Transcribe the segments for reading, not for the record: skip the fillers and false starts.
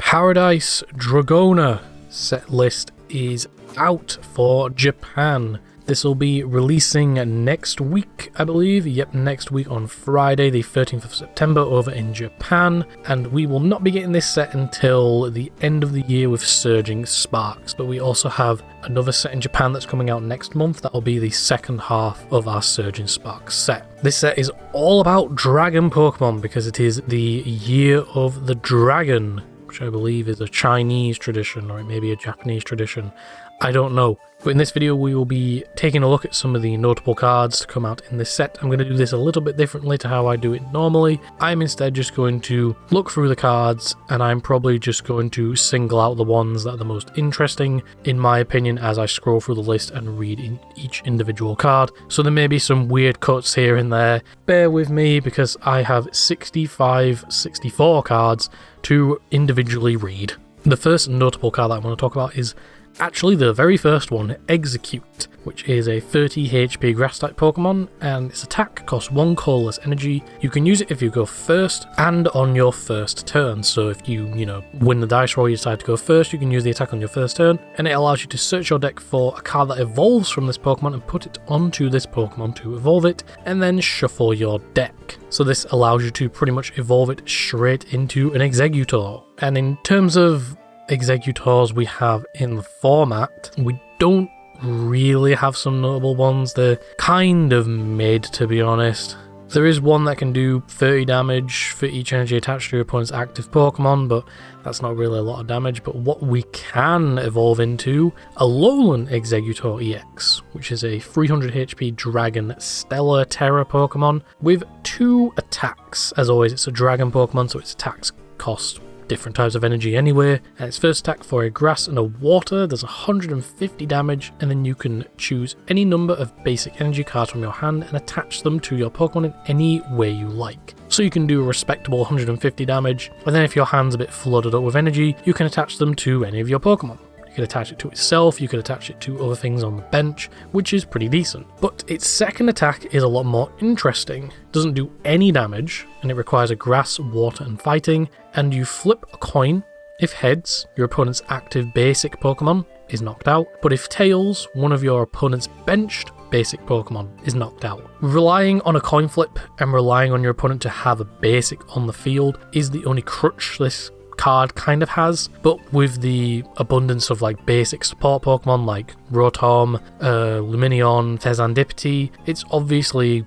Paradise Dragona set list is out for Japan. This will be releasing next week, I believe. Yep, next week on Friday, the 13th of September over in Japan. And we will not be getting this set until the end of the year with Surging Sparks. But we also have another set in Japan that's coming out next month. That will be the second half of our Surging Sparks set. This set is all about dragon Pokemon because it is the Year of the Dragon, which I believe is a Chinese tradition, or it may be a Japanese tradition. I don't know. But in this video we will be taking a look at some of the notable cards to come out in this set. I'm going to do this a little bit differently to how I do it normally. I'm instead just going to look through the cards, and I'm probably just going to single out the ones that are the most interesting, in my opinion, as I scroll through the list and read in each individual card. So there may be some weird cuts here and there. Bear with me because I have 64 cards to individually read. The first notable card that I want to talk about is actually the very first one, Execute, which is a 30 HP grass type Pokemon, and its attack costs 1 colorless energy. You can use it if you go first and on your first turn. So if you win the dice roll, you decide to go first, you can use the attack on your first turn, and it allows you to search your deck for a card that evolves from this Pokemon and put it onto this Pokemon to evolve it, and then shuffle your deck. So this allows you to pretty much evolve it straight into an Exeggutor. And in terms of Exeggutors we have in the format, we don't really have some notable ones. They're kind of mid, to be honest. There is one that can do 30 damage for each energy attached to your opponent's active Pokemon, but that's not really a lot of damage. But what we can evolve into, a Alolan Exeggutor EX, which is a 300 HP Dragon Stellar Terra Pokemon with 2 attacks. As always, it's a Dragon Pokemon, so its attacks cost different types of energy anyway, and its first attack for a grass and a water does 150 damage, and then you can choose any number of basic energy cards from your hand and attach them to your Pokemon in any way you like. So you can do a respectable 150 damage, and then if your hand's a bit flooded up with energy, you can attach them to any of your Pokemon. You could attach it to itself, you could attach it to other things on the bench, which is pretty decent. But its second attack is a lot more interesting. It doesn't do any damage, and it requires a grass, water, and fighting, and you flip a coin. If heads, your opponent's active basic Pokemon is knocked out, but if tails, one of your opponent's benched basic Pokemon is knocked out. Relying on a coin flip and relying on your opponent to have a basic on the field is the only crutch this card kind of has, but with the abundance of like basic support Pokemon like Rotom, Lumineon, Fezandipiti, it's obviously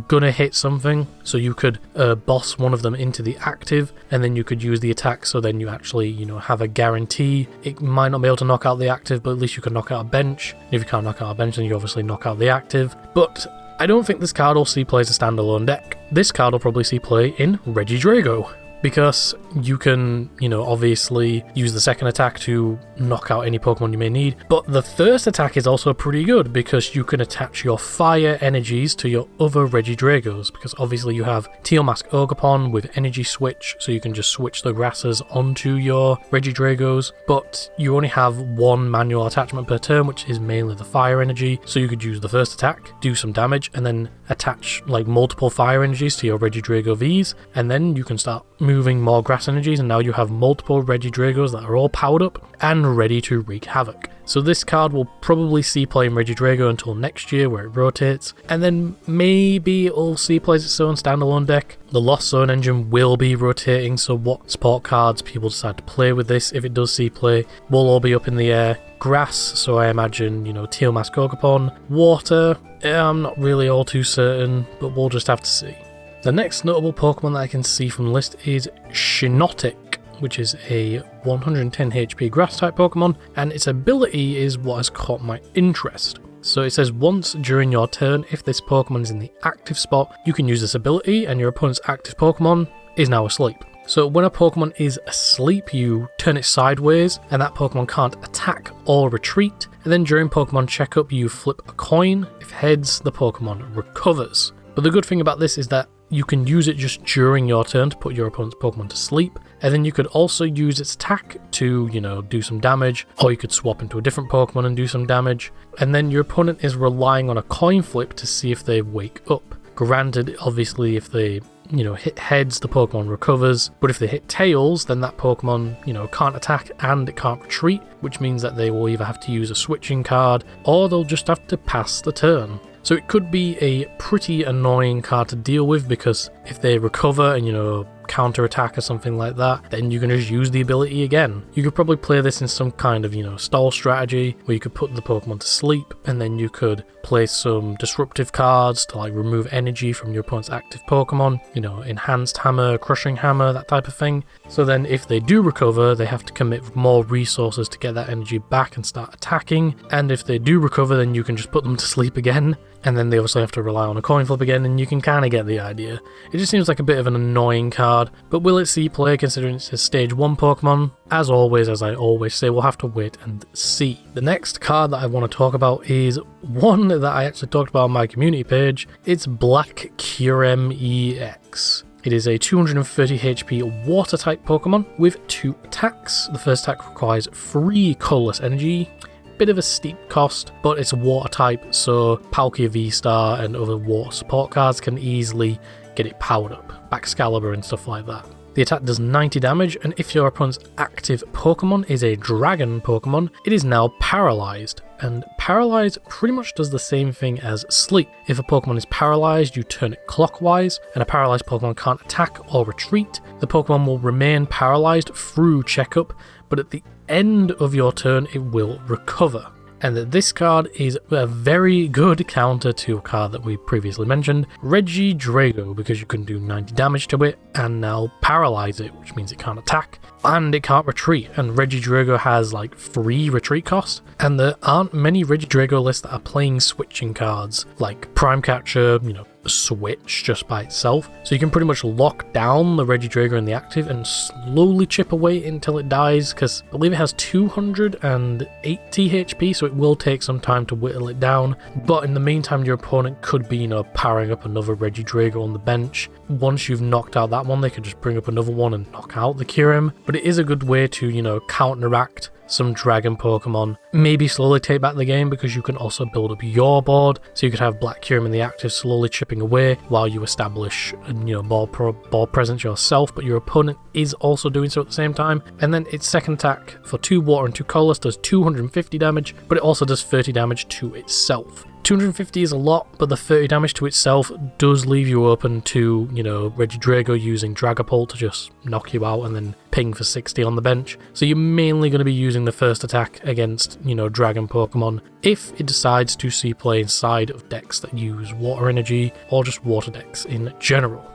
gonna hit something. So you could boss one of them into the active, and then you could use the attack, so then you actually have a guarantee. It might not be able to knock out the active, but at least you can knock out a bench. And if you can't knock out a bench, then you obviously knock out the active. But I don't think this card will see play as a standalone deck. This card will probably see play in Regidrago, because you can, obviously use the second attack to knock out any Pokemon you may need. But the first attack is also pretty good because you can attach your fire energies to your other Regidragos, because obviously you have Teal Mask Ogerpon with energy switch, so you can just switch the grasses onto your Regidragos, but you only have 1 manual attachment per turn, which is mainly the fire energy. So you could use the first attack, do some damage, and then attach like multiple fire energies to your Regidrago Vs, and then you can start moving more grass energies, and now you have multiple Regidragos that are all powered up and ready to wreak havoc. So this card will probably see play in Regidrago until next year, where it rotates, and then maybe it'll see play as its own standalone deck. The Lost Zone engine will be rotating, so what support cards people decide to play with this, if it does see play, will all be up in the air. Grass, so I imagine, Teal Mask Ogerpon. Water, I'm not really all too certain, but we'll just have to see. The next notable Pokemon that I can see from the list is Shiinotic, which is a 110 HP grass type Pokemon, and its ability is what has caught my interest. So it says once during your turn, if this Pokemon is in the active spot, you can use this ability and your opponent's active Pokemon is now asleep. So when a Pokemon is asleep, you turn it sideways and that Pokemon can't attack or retreat, and then during Pokemon checkup you flip a coin. If heads, the Pokemon recovers. But the good thing about this is that you can use it just during your turn to put your opponent's Pokemon to sleep, and then you could also use its attack to, do some damage, or you could swap into a different Pokemon and do some damage, and then your opponent is relying on a coin flip to see if they wake up. Granted, obviously, if they hit heads, the Pokemon recovers, but if they hit tails, then that Pokemon, can't attack and it can't retreat, which means that they will either have to use a switching card, or they'll just have to pass the turn. So it could be a pretty annoying card to deal with, because if they recover and, counter attack or something like that, then you can just use the ability again. You could probably play this in some kind of, stall strategy where you could put the Pokemon to sleep, and then you could play some disruptive cards to like remove energy from your opponent's active Pokemon, enhanced hammer, crushing hammer, that type of thing. So then if they do recover, they have to commit more resources to get that energy back and start attacking, and if they do recover, then you can just put them to sleep again, and then they obviously have to rely on a coin flip again, and you can kind of get the idea. It just seems like a bit of an annoying card, but will it see play considering it's a stage 1 Pokemon? As always, as I always say, we'll have to wait and see. The next card that I want to talk about is one that I actually talked about on my community page. It's Black Kyurem EX. It is a 230 HP water type Pokemon with 2 attacks. The first attack requires 3 colorless energy. Bit of a steep cost, but it's a water type, so Palkia V-Star and other water support cards can easily get it powered up. Excalibur and stuff like that. The attack does 90 damage, and if your opponent's active Pokemon is a Dragon Pokemon, it is now paralyzed. And paralyzed pretty much does the same thing as sleep. If a Pokemon is paralyzed, you turn it clockwise, and a paralyzed Pokemon can't attack or retreat. The Pokemon will remain paralyzed through checkup, but at the end of your turn it will recover. And this card is a very good counter to a card that we previously mentioned, Regidrago, because you can do 90 damage to it and now paralyze it, which means it can't attack and it can't retreat. And Regidrago has like 3 retreat cost, and there aren't many Regidrago lists that are playing switching cards like Prime Catcher, switch just by itself. So you can pretty much lock down the Regidrago in the active and slowly chip away until it dies, because I believe it has 280 HP, so it will take some time to whittle it down. But in the meantime, your opponent could be, powering up another Regidrago on the bench. Once you've knocked out that one, they could just bring up another one and knock out the Kyurem. But it is a good way to, counteract some dragon Pokemon, maybe slowly take back the game, because you can also build up your board, so you could have Black Kyurem in the active slowly chipping away while you establish ball presence yourself, but your opponent is also doing so at the same time. And then its second attack for 2 water and 2 colorless does 250 damage, but it also does 30 damage to itself. 250 is a lot, but the 30 damage to itself does leave you open to, Regidrago using Dragapult to just knock you out and then ping for 60 on the bench. So you're mainly going to be using the first attack against, Dragon Pokemon if it decides to see play inside of decks that use water energy or just water decks in general.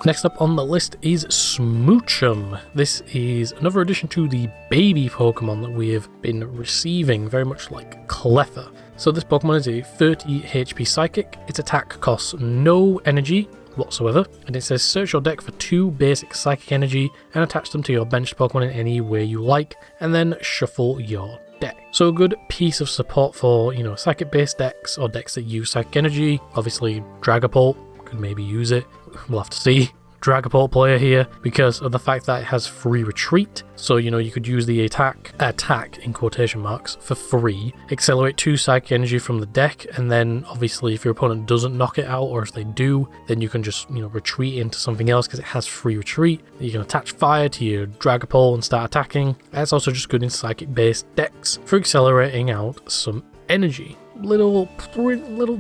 Next up on the list is Smoochum. This is another addition to the baby Pokemon that we have been receiving, very much like Cleffa. So this Pokemon is a 30 HP Psychic. Its attack costs no energy whatsoever, and it says search your deck for 2 basic Psychic energy and attach them to your benched Pokemon in any way you like, and then shuffle your deck. So a good piece of support for, Psychic based decks or decks that use Psychic energy. Obviously Dragapult could maybe use it, we'll have to see. Dragapult player here because of the fact that it has free retreat, so you could use the attack in quotation marks for free, accelerate 2 psychic energy from the deck, and then obviously if your opponent doesn't knock it out, or if they do, then you can just retreat into something else because it has free retreat. You can attach fire to your Dragapult and start attacking. That's also just good in psychic based decks for accelerating out some energy. Little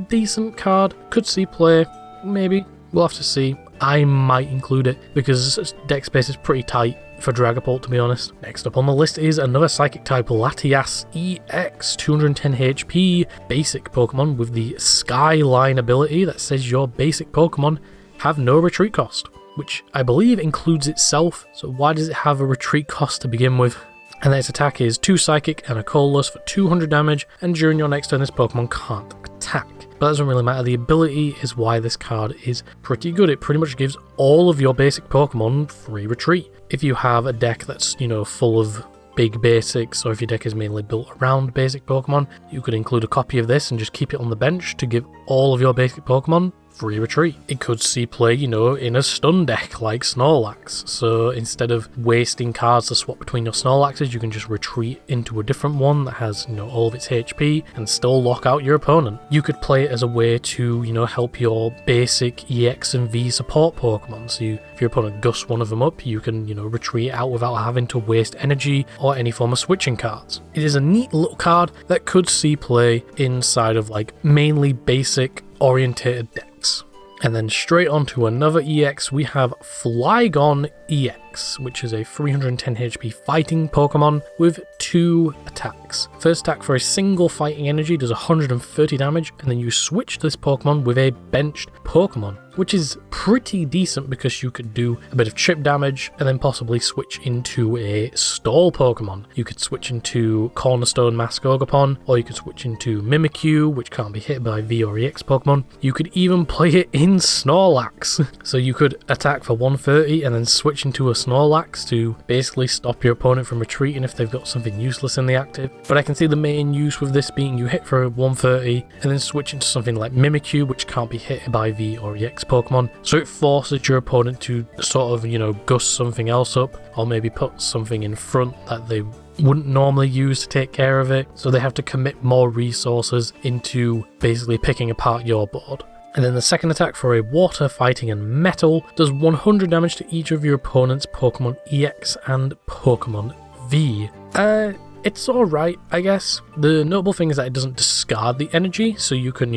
decent card, could see play, maybe, we'll have to see. I might include it because deck space is pretty tight for Dragapult, to be honest. Next up on the list is another Psychic type Latias EX, 210 HP basic Pokemon with the Skyline ability that says your basic Pokemon have no retreat cost, which I believe includes itself, so why does it have a retreat cost to begin with? And its attack is 2 Psychic and a Colorless for 200 damage, and during your next turn this Pokemon can't attack. But that doesn't really matter, the ability is why this card is pretty good. It pretty much gives all of your basic Pokemon free retreat. If you have a deck that's, full of big basics, or if your deck is mainly built around basic Pokemon, you could include a copy of this and just keep it on the bench to give all of your basic Pokemon free retreat. It could see play, in a stun deck like Snorlax. So instead of wasting cards to swap between your Snorlaxes, you can just retreat into a different one that has, all of its HP and still lock out your opponent. You could play it as a way to, help your basic EX and V support Pokemon. So if your opponent gusts one of them up, you can, retreat out without having to waste energy or any form of switching cards. It is a neat little card that could see play inside of like mainly basic orientated decks. And then straight on to another EX, we have Flygon EX, which is a 310 HP fighting Pokemon with 2 attacks. First attack for a single fighting energy does 130 damage, and then you switch this Pokemon with a benched Pokemon, which is pretty decent because you could do a bit of chip damage and then possibly switch into a stall Pokemon. You could switch into Cornerstone Mascogapon, or you could switch into Mimikyu, which can't be hit by V or EX Pokemon. You could even play it in Snorlax. So you could attack for 130 and then switch into a Snorlax to basically stop your opponent from retreating if they've got something useless in the active. But I can see the main use with this being you hit for 130 and then switch into something like Mimikyu, which can't be hit by V or EX Pokemon. So it forces your opponent to sort of, gust something else up, or maybe put something in front that they wouldn't normally use to take care of it. So they have to commit more resources into basically picking apart your board. And then the second attack for a water, fighting, and metal does 100 damage to each of your opponent's Pokemon EX and Pokemon V. It's alright, I guess. The notable thing is that it doesn't discard the energy, so you can,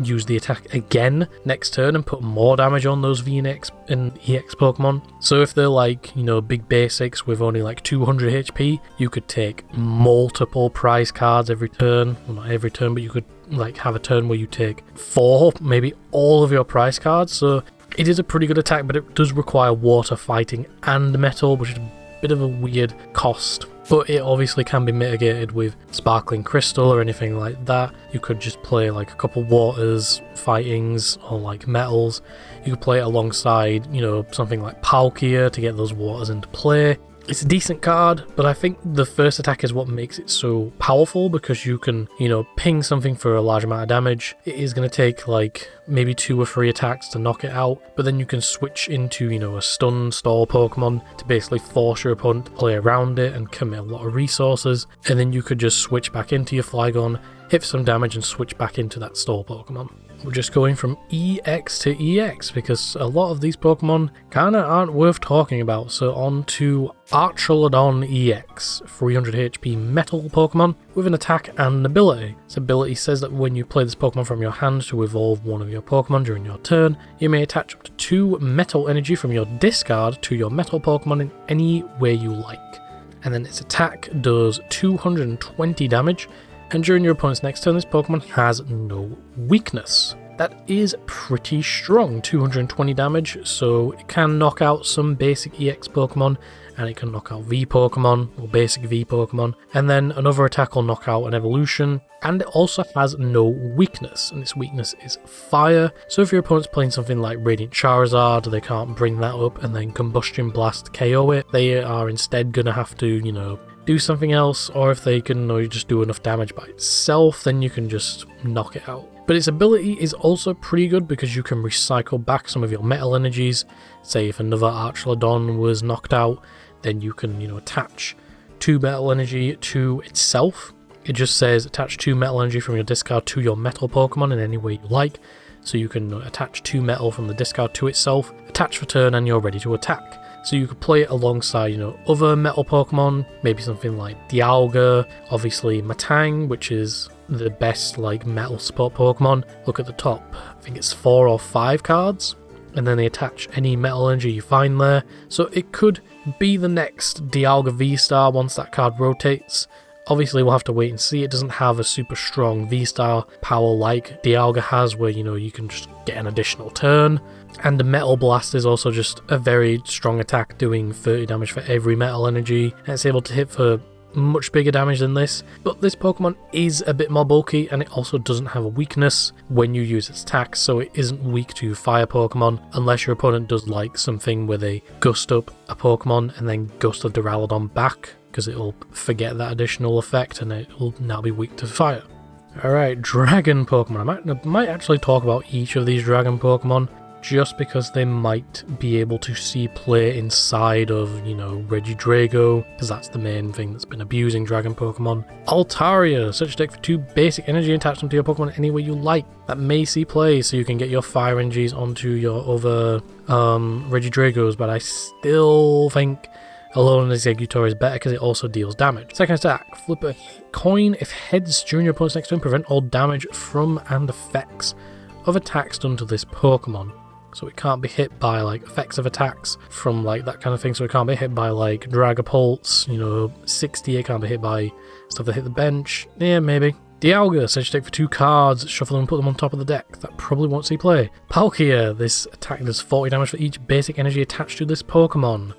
use the attack again next turn and put more damage on those V and EX Pokemon. So if they're like, big basics with only like 200 HP, you could take multiple prize cards every turn. Well, not every turn, but you could like have a turn where you take 4, maybe all of your prize cards. So it is a pretty good attack, but it does require water, fighting, and metal, which is a bit of a weird cost. But it obviously can be mitigated with Sparkling Crystal or anything like that. You could just play like a couple waters, fightings, or like metals. You could play it alongside, something like Palkia to get those waters into play. It's a decent card, but I think the first attack is what makes it so powerful, because you can, ping something for a large amount of damage. It is going to take like maybe 2 or 3 attacks to knock it out, but then you can switch into, a stun stall Pokemon to basically force your opponent to play around it and commit a lot of resources, and then you could just switch back into your Flygon, hit some damage, and switch back into that stall Pokemon. We're just going from EX to EX because a lot of these Pokemon kinda aren't worth talking about. So on to Archaludon EX, 300 HP metal Pokemon with an attack and an ability. This ability says that when you play this Pokemon from your hand to evolve one of your Pokemon during your turn, you may attach up to 2 metal energy from your discard to your metal Pokemon in any way you like. And then its attack does 220 damage. And during your opponent's next turn, this Pokemon has no weakness. That is pretty strong, 220 damage, so it can knock out some basic EX Pokemon, and it can knock out V Pokemon, or basic V Pokemon, and then another attack will knock out an evolution, and it also has no weakness, and its weakness is fire. So if your opponent's playing something like Radiant Charizard, they can't bring that up and then Combustion Blast KO it. They are instead gonna have to, do something else, or if they can just do enough damage by itself, then you can just knock it out. But its ability is also pretty good because you can recycle back some of your metal energies. Say if another Archaludon was knocked out, then you can, attach 2 metal energy to itself. It just says attach 2 metal energy from your discard to your metal Pokemon in any way you like. So you can attach 2 metal from the discard to itself, attach for turn, and you're ready to attack. So you could play it alongside, other metal Pokemon, maybe something like Dialga, obviously Matang, which is the best metal support Pokemon. Look at the top, I think it's 4 or 5 cards, and then they attach any metal energy you find there. So it could be the next Dialga V-Star once that card rotates. Obviously we'll have to wait and see. It doesn't have a super strong V-Star power like Dialga has, where you can just get an additional turn. And the Metal Blast is also just a very strong attack, doing 30 damage for every metal energy, and it's able to hit for much bigger damage than this. But this Pokemon is a bit more bulky, and it also doesn't have a weakness when you use its attack, so it isn't weak to fire Pokemon, unless your opponent does something where they gust up a Pokemon and then gust a Duraludon back, because it'll forget that additional effect and it will now be weak to fire. Alright, dragon Pokemon. I might actually talk about each of these dragon Pokemon, just because they might be able to see play inside of, you know, Regidrago, because that's the main thing that's been abusing dragon Pokemon. Altaria, search your deck for 2 basic energy and attach them to your Pokemon any way you like. That may see play, so you can get your fire energies onto your other Regidragos, but I still think Alolan Exeggutor is better because it also deals damage. Second attack, flip a coin. If heads during your opponent's next turn, prevent all damage from and effects of attacks done to this Pokemon. So it can't be hit by like effects of attacks from like that kind of thing. So it can't be hit by like Dragapults, you know, 60. It can't be hit by stuff that hit the bench. Yeah, maybe. Dialga, search your deck for 2 cards, shuffle them and put them on top of the deck. That probably won't see play. Palkia, this attack does 40 damage for each basic energy attached to this Pokemon.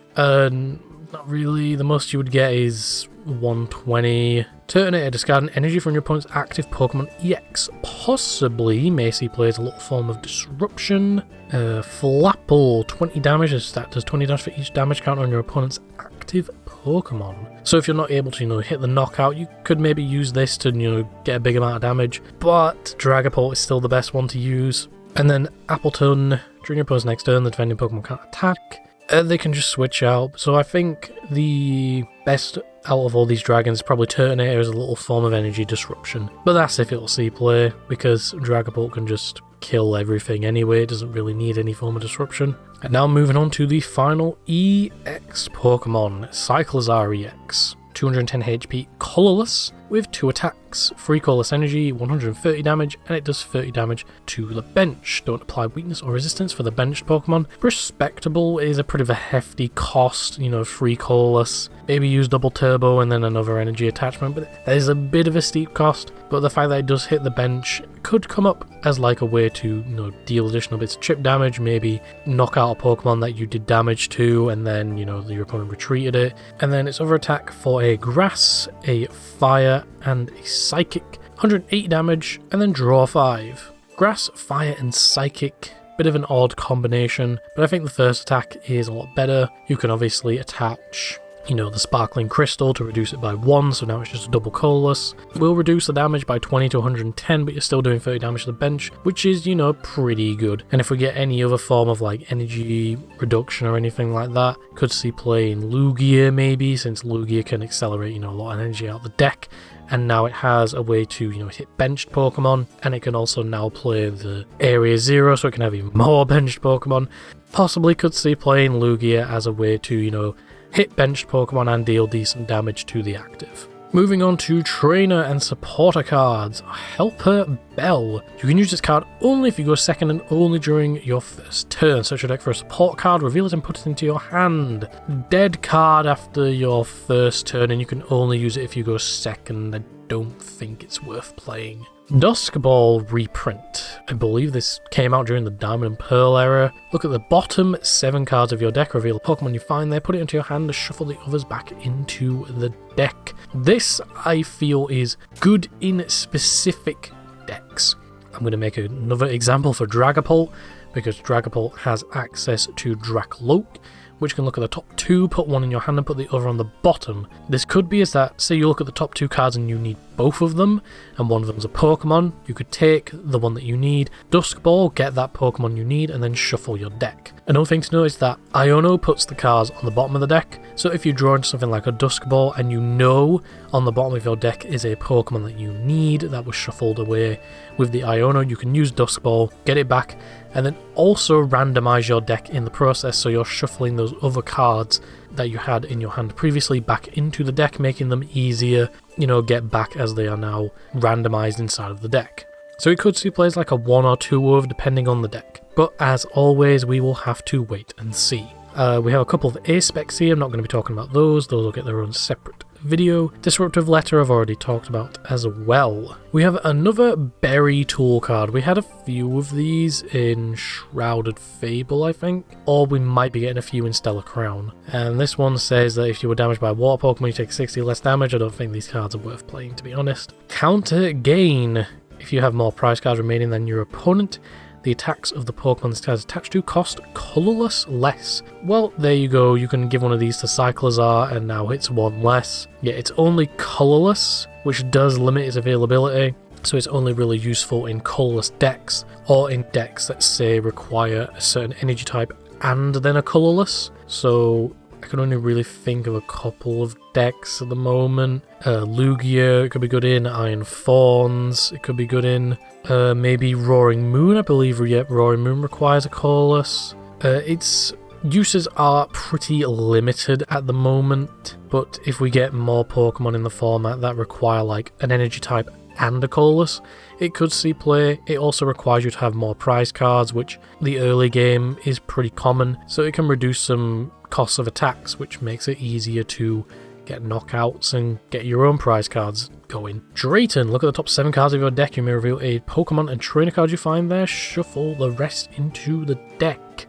Not really. The most you would get is 120. Turtonator, discard an energy from your opponent's active Pokemon EX. Possibly may see play as a little form of disruption. Flapple, 20 damage. That does 20 damage for each damage counter on your opponent's active Pokemon. So if you're not able to, you know, hit the knockout, you could maybe use this to, you know, get a big amount of damage. But Dragapult is still the best one to use. And then Appleton, during your opponent's next turn, the defending Pokemon can't attack. They can just switch out. So I think the best out of all these dragons is probably Turtonator as a little form of energy disruption. But that's if it'll see play, because Dragapult can just kill everything anyway. It doesn't really need any form of disruption. And now moving on to the final EX Pokemon, Cyclizar EX. 210 HP, colorless, with 2 attacks, 3 colorless energy, 130 damage, and it does 30 damage to the bench. Don't apply weakness or resistance for the benched Pokemon. Respectable is a pretty of a hefty cost, you know, 3 colorless. Maybe use double turbo and then another energy attachment, but that is a bit of a steep cost. But the fact that it does hit the bench could come up as like a way to, you know, deal additional bits of chip damage, maybe knock out a Pokemon that you did damage to and then, you know, your opponent retreated it. And then its other attack for a grass, a fire, and a psychic. 180 damage, and then draw 5. Grass, fire, and psychic. Bit of an odd combination, but I think the first attack is a lot better. You can obviously attach, you know, the sparkling crystal to reduce it by 1, so now it's just a double colorless. Will reduce the damage by 20 to 110, but you're still doing 30 damage to the bench, which is, you know, pretty good. And if we get any other form of like energy reduction or anything like that, could see play in Lugia maybe, since Lugia can accelerate, you know, a lot of energy out of the deck. And now it has a way to, you know, hit benched Pokemon, and it can also now play the Area 0, so it can have even more benched Pokemon. Possibly could see play in Lugia as a way to, you know, hit benched Pokemon and deal decent damage to the active. Moving on to trainer and supporter cards. Helper Bell. You can use this card only if you go second and only during your first turn. Search your deck for a support card, reveal it and put it into your hand. Dead card after your first turn, and you can only use it if you go second. I don't think it's worth playing. Dusk Ball reprint. I believe this came out during the Diamond and Pearl era. Look at the bottom 7 cards of your deck, reveal a Pokemon you find there, put it into your hand, and shuffle the others back into the deck. This, I feel, is good in specific decks. I'm going to make another example for Dragapult, because Dragapult has access to Dracloak, which can look at the top 2, put one in your hand and put the other on the bottom. This could be as that, say you look at the top 2 cards and you need both of them, and one of them's a Pokemon, you could take the one that you need, Dusk Ball, get that Pokemon you need, and then shuffle your deck. Another thing to note is that Iono puts the cards on the bottom of the deck, so if you draw into something like a Dusk Ball and you know on the bottom of your deck is a Pokemon that you need that was shuffled away with the Iono, you can use Dusk Ball, get it back, and then also randomize your deck in the process, so you're shuffling those other cards that you had in your hand previously back into the deck, making them easier, you know, get back as they are now randomized inside of the deck. So it could see plays like a 1 or 2 of, depending on the deck. But as always, we will have to wait and see. We have a couple of A-specs here. I'm not going to be talking about those. Those will get their own separate video. Disruptive Letter I've already talked about as well. We have another Berry tool card. We had a few of these in Shrouded Fable, I think, or we might be getting a few in Stellar Crown. And this one says that if you were damaged by a water Pokemon, you take 60 less damage. I don't think these cards are worth playing, to be honest. Counter Gain. If you have more prize cards remaining than your opponent, the attacks of the Pokemon this card is attached to cost colorless less. Well, there you go. You can give one of these to Cyclizar and now it's 1 less. Yeah, it's only colorless, which does limit its availability. so it's only really useful in colourless decks, or in decks that say require a certain energy type and then a colourless. So I can only really think of a couple of decks at the moment. Lugia, it could be good in. Iron Fawns, it could be good in. Maybe Roaring Moon, I believe. Yep, Roaring Moon requires a colourless. Its uses are pretty limited at the moment, but if we get more Pokemon in the format that require like an energy type and a colourless, it could see play. It also requires you to have more prize cards, which the early game is pretty common, so it can reduce some costs of attacks, which makes it easier to get knockouts and get your own prize cards going. Drayton, look at the top 7 cards of your deck. You may reveal a Pokemon and trainer card you find there. Shuffle the rest into the deck.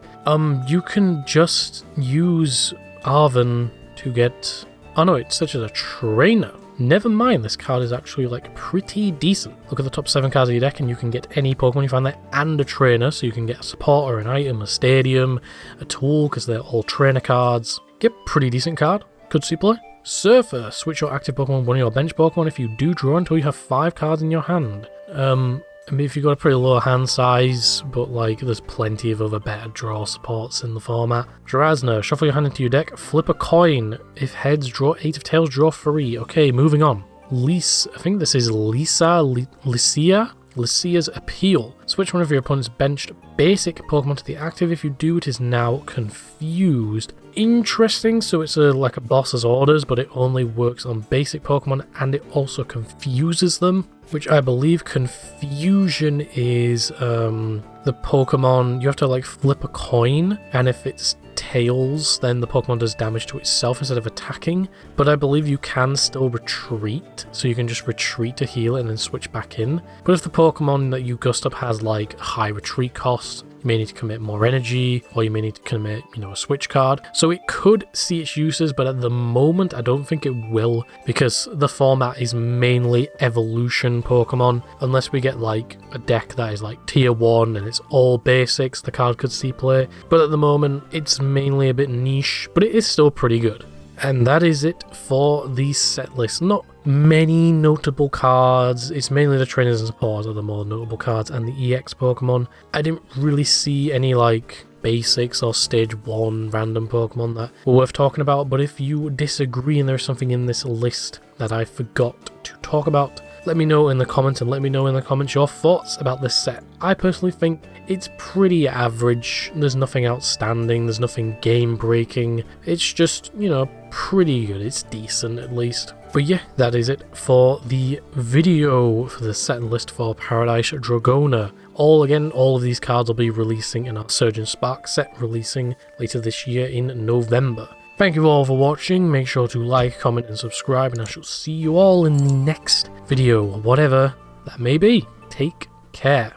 You can just use Arven to get... Oh no, it's such as a trainer. Never mind, this card is actually like pretty decent. Look at the top 7 cards of your deck and you can get any Pokemon you find there and a trainer, so you can get a support or an item, a stadium, a tool, because they're all trainer cards. Yep, pretty decent card. Could see play. Surfer, switch your active Pokemon with one of your bench Pokemon if you do draw until you have 5 cards in your hand. I mean, if you've got a pretty low hand size, but like there's plenty of other better draw supports in the format. Dragona, shuffle your hand into your deck, flip a coin. If heads, draw 8, if tails, draw 3. Okay, moving on. I think this is Lycia's Appeal. Switch one of your opponent's benched basic Pokemon to the active. If you do, it is now confused. Interesting, so it's like a boss's orders, but it only works on basic Pokemon and it also confuses them, which I believe confusion is the Pokemon, you have to like flip a coin, and if it's tails, then the Pokemon does damage to itself instead of attacking, but I believe you can still retreat, so you can just retreat to heal it and then switch back in. But if the Pokemon that you gust up has like high retreat cost, you may need to commit more energy, or you may need to commit, a switch card. So it could see its uses, but at the moment I don't think it will, because the format is mainly evolution Pokemon. Unless we get like a deck that is like tier 1 and it's all basics, the card could see play. But at the moment it's mainly a bit niche, but it is still pretty good. And that is it for the set list. Not many notable cards. It's mainly the trainers and supports are the more notable cards, and the EX Pokemon. I didn't really see any like basics or stage 1 random Pokemon that were worth talking about, but if you disagree and there's something in this list that I forgot to talk about, let me know in the comments, and let me know in the comments your thoughts about this set. I personally think it's pretty average. There's nothing outstanding, there's nothing game breaking. It's just, pretty good. It's decent at least. But yeah, that is it for the video for the set list for Paradise Dragona. All of these cards will be releasing in our Surge and Spark set, releasing later this year in November. Thank you all for watching. Make sure to like, comment and subscribe, and I shall see you all in the next video, whatever that may be. Take care.